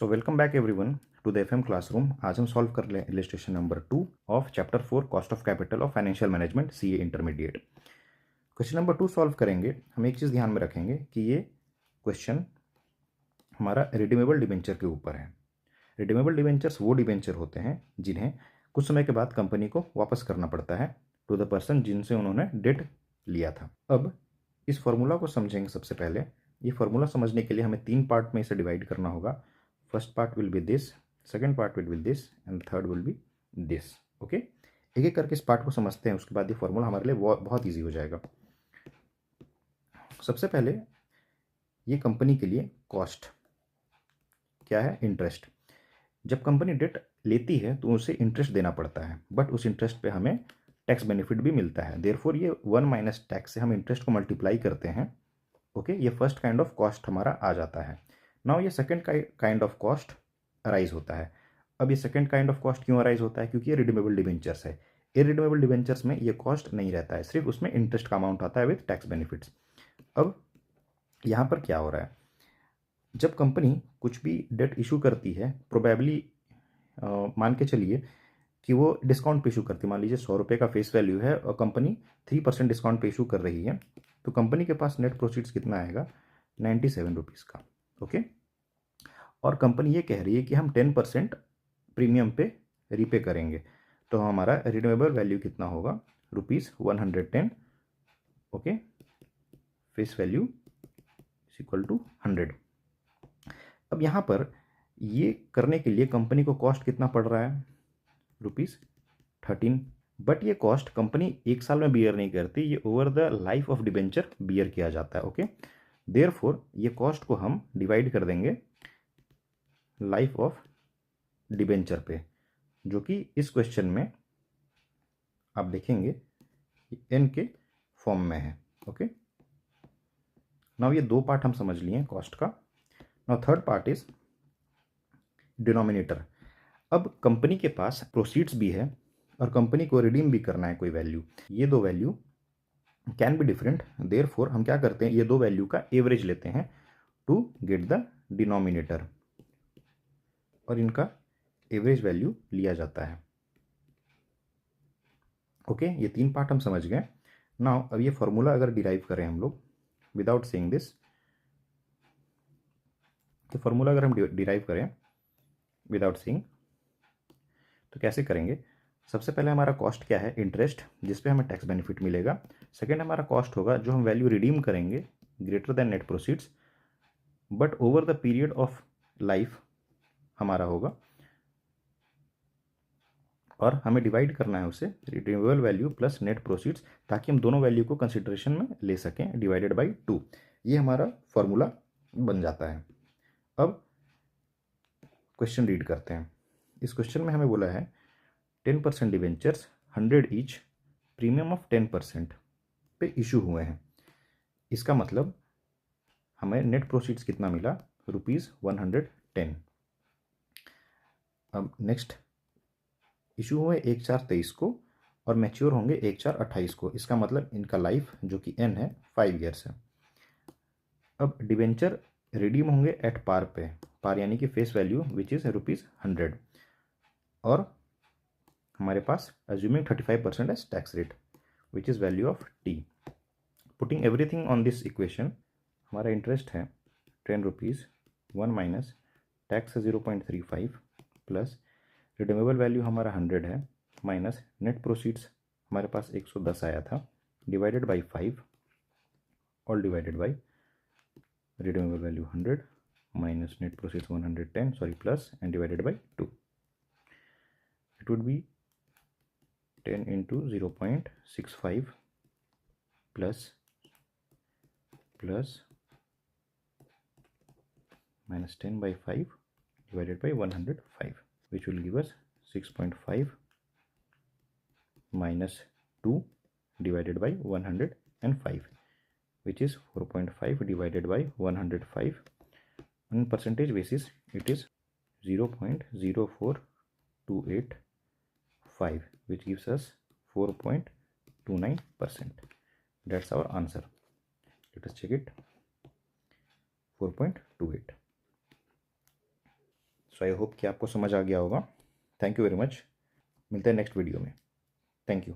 So welcome back everyone to the FM classroom. आज हम solve कर लें illustration number 2 of chapter 4 cost of capital of financial management CA intermediate. Question number 2 solve करेंगे। हम एक चीज़ ध्यान में रखेंगे कि ये क्वेश्चन हमारा रिडीमेबल डिबेंचर के ऊपर है। रिडीमेबल डिबेंचर्स वो डिबेंचर होते हैं जिन्हें कुछ समय के बाद कंपनी को वापस करना पड़ता है टू द पर्सन जिनसे उन्होंने डेट लिया था। अब इस फॉर्मूला को समझेंगे। सबसे पहले ये फॉर्मूला समझने के लिए हमें 3 पार्ट में इसे डिवाइड करना होगा। First part will be this, second part will be this and third will be this. Okay, एक एक करके इस पार्ट को समझते हैं, उसके बाद ये फॉर्मूला हमारे लिए बहुत ईजी हो जाएगा। सबसे पहले ये कंपनी के लिए कॉस्ट क्या है? इंटरेस्ट। जब कंपनी डेट लेती है तो उसे इंटरेस्ट देना पड़ता है, बट उस इंटरेस्ट पे हमें टैक्स बेनिफिट भी मिलता है। देयरफॉर ये 1 माइनस टैक्स से हम इंटरेस्ट को मल्टीप्लाई करते हैं। ओके, ये फर्स्ट काइंड ऑफ कॉस्ट हमारा आ जाता है। नाउ ये second kind of cost arise होता है। अब ये सेकंड काइंड ऑफ कॉस्ट क्यों अराइज होता है? क्योंकि ये रिडीमेबल डिबेंचर्स है। इरिडीमेबल डिबेंचर्स में ये कॉस्ट नहीं रहता है, सिर्फ उसमें इंटरेस्ट का अमाउंट आता है विथ टैक्स बेनिफिट्स। अब यहाँ पर क्या हो रहा है? जब कंपनी कुछ भी डेट इशू करती है, प्रोबेबली मान के चलिए कि वो डिस्काउंट पे इशू करती है। मान लीजिए 100 रुपये का फेस वैल्यू है और कंपनी 3% डिस्काउंट पे इशू कर रही है, तो कंपनी के पास नेट प्रोसीड्स कितना आएगा? 97 रुपीज़ का। ओके, और कंपनी ये कह रही है कि हम 10% प्रीमियम पे रीपे करेंगे, तो हमारा रिन्यूएबल वैल्यू कितना होगा? ₹110। Okay, face value is equal to 100। अब यहाँ पर ये करने के लिए कंपनी को कॉस्ट कितना पड़ रहा है? ₹13। बट ये कॉस्ट कंपनी एक साल में बियर नहीं करती, ये over the life of debenture bear किया जाता है। ओके, देयरफॉर ये कॉस्ट को हम डिवाइड कर देंगे लाइफ ऑफ डिबेंचर पे, जो कि इस क्वेश्चन में आप देखेंगे एन के फॉर्म में है। ओके, नाउ ये 2 पार्ट हम समझ लिए कॉस्ट का। Now third part is denominator. अब कंपनी के पास प्रोसीड्स भी है और कंपनी को रिडीम भी करना है कोई वैल्यू। ये 2 value can be different, therefore हम क्या करते हैं, ये 2 वैल्यू का एवरेज लेते हैं टू गेट द डिनोमिनेटर, और इनका एवरेज वैल्यू लिया जाता है। ओके, ये 3 पार्ट हम समझ गए। नाउ अब ये फॉर्मूला अगर डिराइव करें हम लोग विदाउट सेइंग दिस, तो फॉर्मूला अगर हम डिराइव करें विदाउट सेइंग तो कैसे करेंगे? सबसे पहले हमारा कॉस्ट क्या है? इंटरेस्ट, जिस पे हमें टैक्स बेनिफिट मिलेगा। सेकेंड हमारा कॉस्ट होगा जो हम वैल्यू रिडीम करेंगे greater than net proceeds, but over the period of life हमारा होगा, और हमें डिवाइड करना है उसे redeemable value plus net proceeds, ताकि हम दोनों वैल्यू को कंसिडरेशन में ले सकें, डिवाइडेड बाई 2। ये हमारा फॉर्मूला बन जाता है। अब क्वेश्चन रीड करते हैं। इस क्वेश्चन में हमें बोला है 10% डिवेंचर्स 100 ईच, प्रीमियम ऑफ 10% पे इशू हुए हैं। इसका मतलब हमें नेट प्रोसीड्स कितना मिला? ₹110। अब नेक्स्ट इशू हुए 1/4/23 को और मैच्योर होंगे 1/4/28 को। इसका मतलब इनका लाइफ जो कि एन है 5 ईयर्स है। अब डिवेंचर रिडीम होंगे एट पार पे, पार यानी कि फेस वैल्यू विच इज़ ₹100, और हमारे पास assuming 35% as tax rate which is value of T. Putting everything on this equation, हमारा इंटरेस्ट है 10 रुपीज़, 1 माइनस टैक्स है 0.35 प्लस रिडीमेबल वैल्यू हमारा 100 है, माइनस नेट प्रोसीड्स हमारे पास 110 आया था, divided by 5 all divided by redeemable value 100 minus net proceeds 110 sorry plus and divided by 2। It would be 10 into 0.65 plus minus 10 by 5 divided by 105, which will give us 6.5 minus 2 divided by 105, which is 4.5 divided by 105. On percentage basis, it is 0.04285, which gives us 4.29%. That's our answer. Let us check it. 4.28. I hope कि आपको समझ आ गया होगा। Thank you very much. मिलते हैं next video में। Thank you.